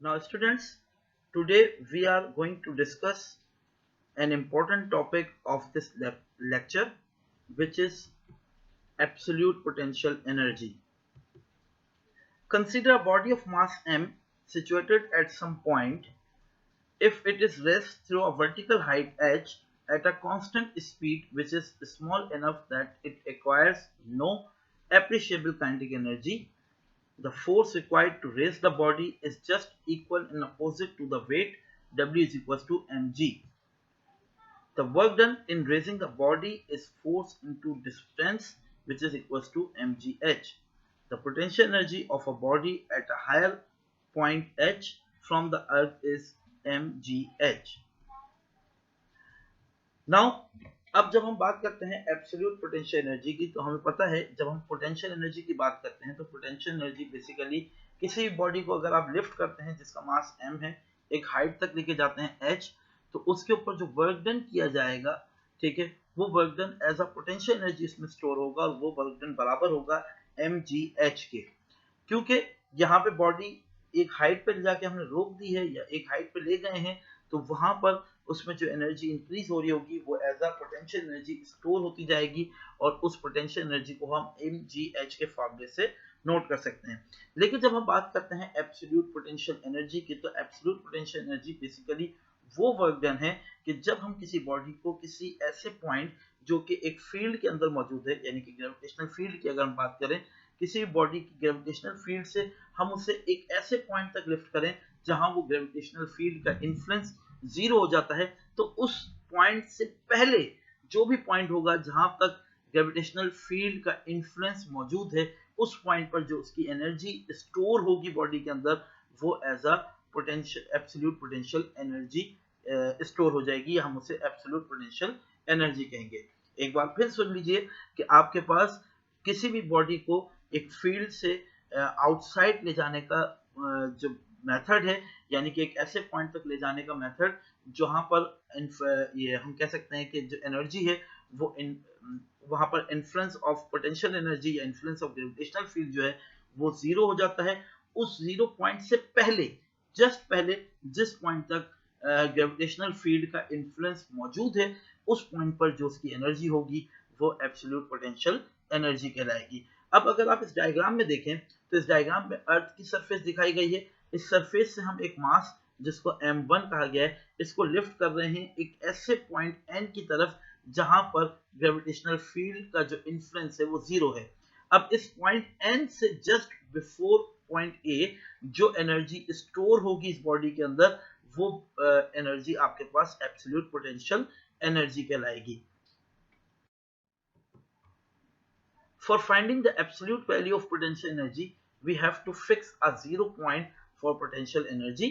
Now, students, today we are going to discuss an important topic of this lecture, which is absolute potential energy. Consider a body of mass m situated at some point. If it is raised through a vertical height h at a constant speed which is small enough that it acquires no appreciable kinetic energy, the force required to raise the body is just equal and opposite to the weight. W is equals to mg. The work done in raising the body is force into distance, which is equals to mgh. The potential energy of a body at a higher point h from the earth is mgh. Now अब जब हम बात करते हैं absolute potential energy की, तो हमें पता है जब हम पोटेंशियल एनर्जी की बात करते हैं तो पोटेंशियल एनर्जी बेसिकली किसी भी बॉडी को अगर आप लिफ्ट करते हैं जिसका मास m है, एक हाइट तक लेके जाते हैं h, तो उसके ऊपर जो वर्क डन किया जाएगा, ठीक है, वो work done as a potential energy इसमें स्टोर होगा और वो वर्क डन बराबर होगा mgh के। क्योंकि यहाँ पे बॉडी एक हाइट पे जाके हमने रोक दी है या एक हाइट पे ले गए हैं, तो वहां पर उसमें जो एनर्जी इंक्रीज हो रही होगी वो as a potential energy store होती जाएगी और उस पोटेंशियल एनर्जी को हम mgh के फॉर्मूले से नोट कर सकते हैं। लेकिन जब हम बात करते हैं एब्सोल्यूट पोटेंशियल एनर्जी की, तो एब्सोल्यूट पोटेंशियल एनर्जी बेसिकली वो वर्क डन है कि जब हम किसी बॉडी को किसी ऐसे पॉइंट जो कि एक फील्ड के अंदर मौजूद है, यानी कि ग्रेविटेशनल फील्ड की अगर हम बात करें, किसी भी बॉडी की ग्रेविटेशनल फील्ड से हम उसे एक ऐसे पॉइंट तक लिफ्ट करें जहां वो ग्रेविटेशनल फील्ड का इन्फ्लुएंस जीरो हो जाता है, तो उस पॉइंट से पहले जो भी पॉइंट होगा जहां तक ग्रेविटेशनल फील्ड का इन्फ्लुएंस मौजूद है, उस पॉइंट पर जो उसकी एनर्जी स्टोर होगी बॉडी के अंदर, वो as a potential absolute potential energy store हो जाएगी, या हम उसे एब्सोल्यूट पोटेंशियल एनर्जी कहेंगे। एक बार फिर सुन लीजिए कि आपके पास किसी भी बॉडी को एक फील्ड से आउटसाइड ले जाने का जो मेथड है, यानी कि एक ऐसे पॉइंट तक ले जाने का मेथड जहां पर ये हम कह सकते हैं कि जो एनर्जी है वो वहां पर इन्फ्लुएंस ऑफ पोटेंशियल एनर्जी या इन्फ्लुएंस ऑफ ग्रेविटेशनल फील्ड जो है वो जीरो हो जाता है। उस जीरो पॉइंट से पहले, जस्ट पहले जिस पॉइंट तक ग्रेविटेशनल फील्ड का इन्फ्लुएंस मौजूद है, उस पॉइंट पर जो उसकी एनर्जी होगी वो एब्सोल्यूट पोटेंशियल एनर्जी कहलाएगी। अब अगर आप इस डायग्राम में देखें तो इस डायग्राम में अर्थ की सरफेस दिखाई गई है। इस सरफेस से हम एक मास जिसको m1 कहा गया है, इसको लिफ्ट कर रहे हैं एक ऐसे पॉइंट n की तरफ जहां पर ग्रेविटेशनल फील्ड का जो इन्फ्लुएंस है वो जीरो है। अब इस पॉइंट n से जस्ट बिफोर पॉइंट a जो एनर्जी स्टोर होगी इस बॉडी के अंदर, वो एनर्जी आपके पास एब्सोल्यूट पोटेंशियल एनर्जी कहलाएगी। For finding the absolute value of potential energy, we have to fix a 0 point for potential energy.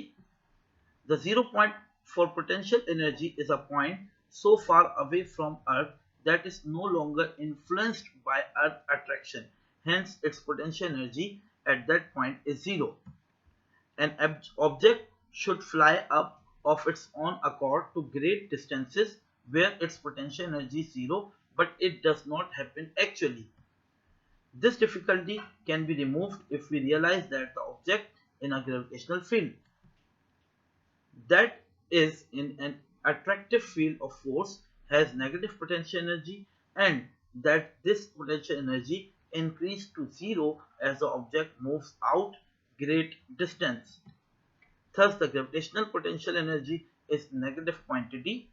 The 0 point for potential energy is a point so far away from Earth that is no longer influenced by Earth attraction. Hence, its potential energy at that point is 0. An object should fly up of its own accord to great distances where its potential energy is 0, but it does not happen actually. This difficulty can be removed if we realize that the object in a gravitational field, that is in an attractive field of force, has negative potential energy, and that this potential energy increases to 0 as the object moves out great distance. Thus, the gravitational potential energy is negative quantity.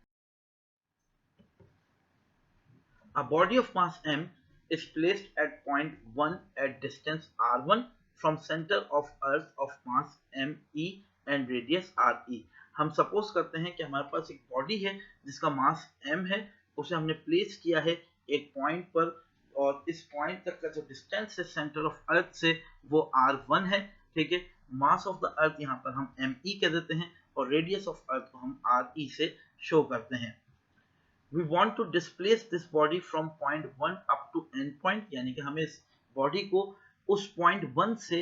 A body of mass m is placed at point 1 at distance r1 from center of earth of mass me and radius re. हम suppose करते हैं कि हमारे पास एक body है जिसका मास m है, उसे हमने प्लेस किया है एक पॉइंट पर, और इस पॉइंट तक का जो डिस्टेंस है सेंटर ऑफ अर्थ से वो r1 है, ठीक है। मास ऑफ द अर्थ यहाँ पर हम me कह देते हैं और रेडियस ऑफ अर्थ को हम re से शो करते हैं। We want to displace this body from point 1 up to n point, यानी कि हमें इस बॉडी को उस पॉइंट 1 से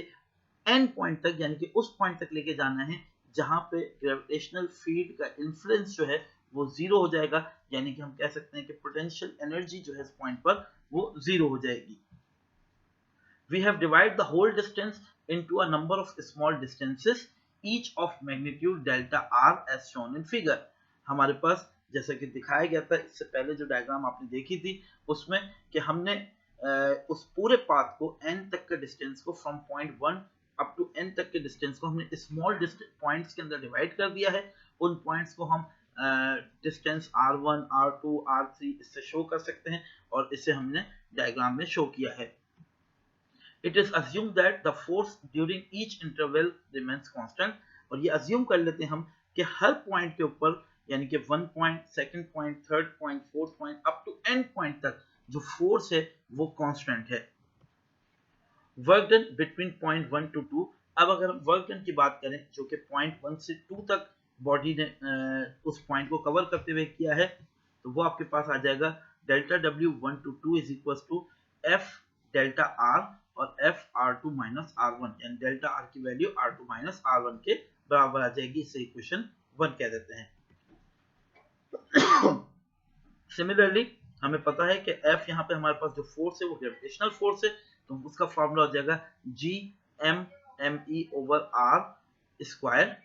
n पॉइंट तक, यानी कि उस पॉइंट तक लेके जाना है जहां पे ग्रेविटेशनल फील्ड का इन्फ्लुएंस जो है वो जीरो हो जाएगा, यानी कि हम कह सकते हैं कि पोटेंशियल एनर्जी जो है इस पॉइंट पर वो जीरो हो जाएगी। We have divided the whole distance into a number of small distances each of magnitude delta r as shown in figure। हमारे पास जैसा कि दिखाया गया था इससे पहले जो डायग्राम आपने देखी थी उसमें कि हमने उस पूरे पाथ को n तक के डिस्टेंस को from point 1 up to n तक के डिस्टेंस को हमने स्मॉल पॉइंट्स के अंदर डिवाइड कर दिया है। उन पॉइंट्स को हम डिस्टेंस r1, r2, r3 इससे शो कर सकते हैं और इसे हमने डायग्राम में शो किया है। It is assumed that the force during each interval remains constant, और ये assume कर लेते हैं हम कि हर पॉइंट के ऊपर यानी कि 1 point, second point, third point, fourth point up to end point तक जो फोर्स है वो कांस्टेंट है। Work done between point 1 to 2। अब अगर हम वर्क डन की बात करें जो कि पॉइंट 1 से 2 तक बॉडी ने उस पॉइंट को कवर करते हुए किया है तो वो आपके पास आ जाएगा delta W 1 to 2 is equal to F delta R और F R2 माइनस R1, यानी डेल्टा R की वैल्यू R2 माइनस R1 के बराबर आ जाएगी। इसे इक्वेशन 1 कह देते हैं। सिमिलरली हमें पता है कि F यहाँ पे हमारे पास जो फोर्स है वो ग्रेविटेशनल फोर्स है, तो उसका फॉर्मूला हो जाएगा G(m)(m)E ओवर R स्क्वायर,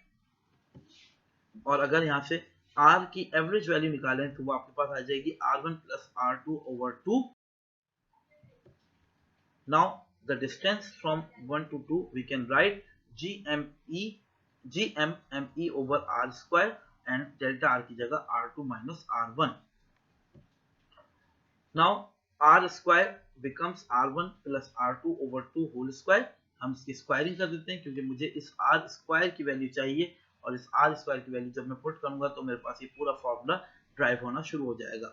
और अगर यहाँ से R की एवरेज वैल्यू निकालें तो वो आपके पास आ जाएगी R1 plus R2 over 2। Now the distance from 1 to 2 we can write G(m)(e) over R square and delta R की जगह R2 minus R1। Now R square becomes R1 plus R2 over 2 whole square। हम इसकी squaring कर देते हैं क्योंकि मुझे इस R स्क्वायर की वैल्यू चाहिए और इस R स्क्वायर की वैल्यू जब मैं पुट करूंगा तो मेरे पास ये पूरा फॉर्मूला ड्राइव होना शुरू हो जाएगा।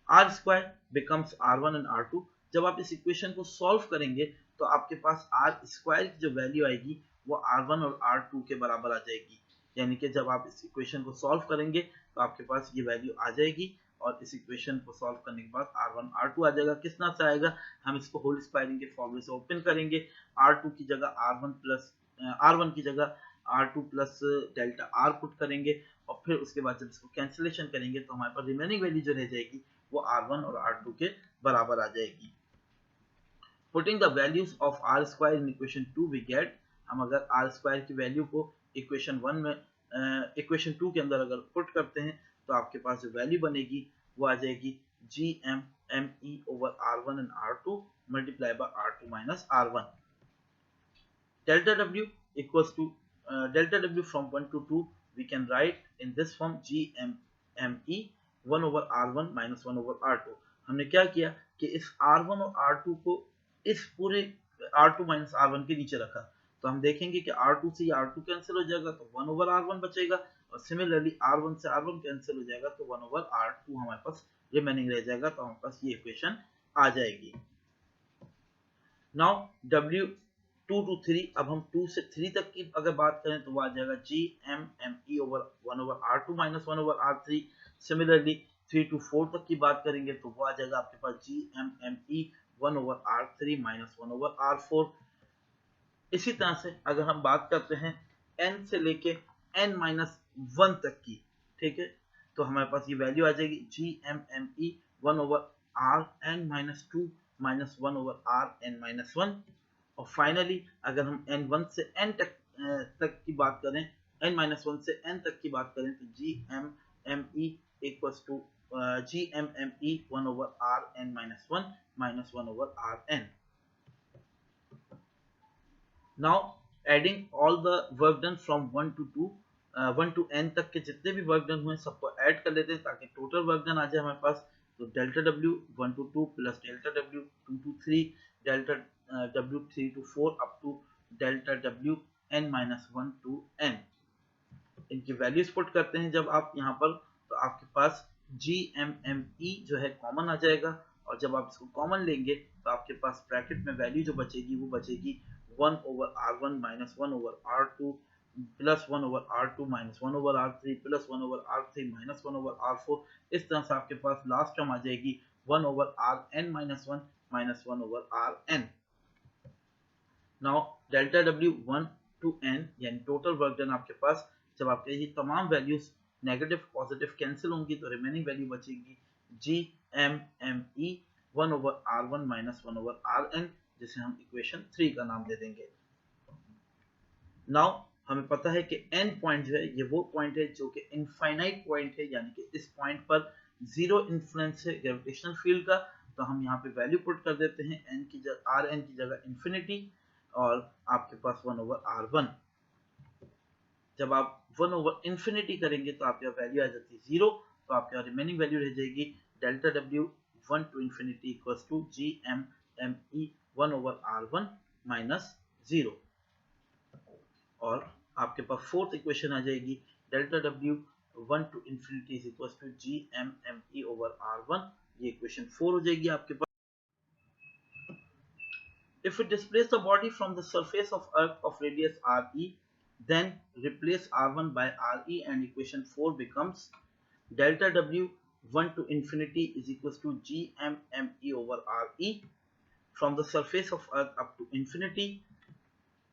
R square becomes R1 and R2। जब आप इस इक्वेशन को सॉल्व करेंगे तो आपके पास R स्क्वायर की जो वैल्यू आएगी वो R1 और R2 के बराबर आ जाएगी, यानी कि जब आप इस इक्वेशन को सॉल्व करेंगे तो आपके पास ये वैल्यू आ जाएगी और इस इक्वेशन को सॉल्व करने के बाद R1 R2 आ जाएगा। किस तरह से आएगा, हम इसको होल स्क्वायरिंग के फॉर्मूले से ओपन करेंगे। R2 की जगह R1 की जगह R2 plus delta R put करेंगे और फिर उसके बाद जब इसको कैंसिलेशन करेंगे तो हमारे पास रिमेनिंग वैल्यू जो रह जाएगी वो R1 और R2 के बराबर आ जाएगी। Putting the values of R square in equation 2 we get, हम अगर R square की वैल्यू को इक्वेशन 1 में इक्वेशन 2 के अंदर अगर पुट करते हैं तो आपके पास जो वैल्यू बनेगी वो आ जाएगी G(m)(e) over R1 and R2 multiply by R2 minus R1। Delta W equals to delta W from 1 to 2 we can write in this form G(m)(e) 1 over R1 minus 1 over R2। हमने क्या किया कि इस R1 और R2 को इस पूरे R2 minus R1 के नीचे रखा, तो हम देखेंगे कि R2 से R2 कैंसिल हो जाएगा तो 1 ओवर R1 बचेगा और सिमिलरली R1 से R1 कैंसिल हो जाएगा तो 1 ओवर R2 हमारे पास रिमेनिंग रह जाएगा, तो हमारे पास ये इक्वेशन आ जाएगी। नाउ W2 to 3, अब हम 2 से 3 तक की अगर बात करें तो वो आ जाएगा G(m)(e) over 1 over R2 minus 1 over R3। Similarly 3 to 4 तक की बात करेंगे तो वो आ जाएगा आपके पास G(m)(e) 1 over R3 minus 1 over R4। इसी तरह से अगर हम बात करते हैं n से लेके n माइनस 1 तक की, ठीक है, तो हमारे पास ये वैल्यू आ जाएगी G(m)(e) 1 over Rn minus 2 minus 1 over Rn minus 1। और फाइनली अगर हम n1 से n तक की बात करें, n माइनस 1 से n तक की बात करें तो G(m)(e) equals to G(m)(e) 1 over Rn minus 1 minus 1 over Rn। Now adding all the work done from 1 to 2 1 to n तक के जितने भी वर्क डन हुए सबको ऐड कर लेते हैं ताकि टोटल वर्क डन आ जाए हमारे पास। तो delta W 1 to 2 plus delta W 2 to 3 delta W 3 to 4 up to delta W n minus 1 to n, इनकी वैल्यूज पुट करते हैं जब आप यहाँ पर तो आपके पास G(m)(e) जो है कॉमन आ जाएगा और जब आप इसको कॉमन लेंगे तो आपके पास ब्रैकेट में वैल्यू जो बचेगी वो बचेगी 1 over R1 minus 1 over R2 plus 1 over R2 minus 1 over R3 plus 1 over R3 minus 1 over R4। इस तरह से आपके पास लास्ट टर्म आ जाएगी 1 over Rn minus 1 minus 1 over Rn। Now delta W 1 to n यानी टोटल वर्क डन आपके पास जब आपके ये तमाम वैल्यूज नेगेटिव पॉजिटिव कैंसिल होंगी तो रिमेनिंग वैल्यू बचेगी G(m)(e) 1 over R1 minus 1 over Rn, जिसे हम इक्वेशन 3 का नाम दे देंगे। नाउ हमें पता है कि n पॉइंट जो है ये वो पॉइंट है जो कि इनफाइनाइट पॉइंट है, यानी कि इस पॉइंट पर जीरो इन्फ्लुएंस है ग्रेविटेशनल फील्ड का। तो हम यहाँ पे वैल्यू पुट कर देते हैं n की जगह, Rn की जगह इन्फिनिटी, और आपके पास 1/r1। जब आप 1/इन्फिनिटी करेंगे तो आपके वैल्यू आ जाती है 0, तो आपके रिमेनिंग वैल्यू रह जाएगी delta W 1 to infinity equals to GMME 1/r1 minus 0। और आपके पास फोर्थ इक्वेशन आ जाएगी delta W 1 to infinity is equals to GMME/r1। ये इक्वेशन 4 हो जाएगी आपके पास। If we displace the body from the surface of Earth of radius RE, then replace R1 by RE, and equation 4 becomes delta W 1 to infinity is equals to GMME/RE. From the surface of Earth up to infinity,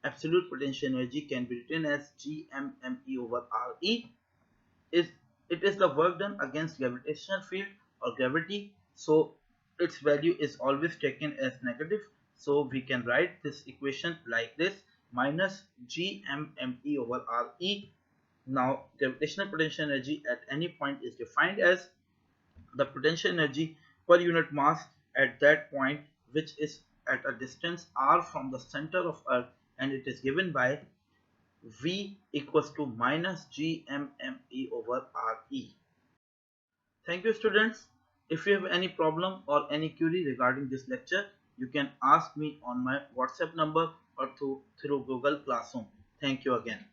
absolute potential energy can be written as GMME/RE. It is the work done against gravitational field or gravity, so its value is always taken as negative. So we can write this equation like this, minus GMME/RE. Now gravitational potential energy at any point is defined as the potential energy per unit mass at that point, which is at a distance r from the center of Earth, and it is given by V equals to minus GMME/RE. Thank you, students. If you have any problem or any query regarding this lecture, you can ask me on my WhatsApp number or through Google Classroom. Thank you again.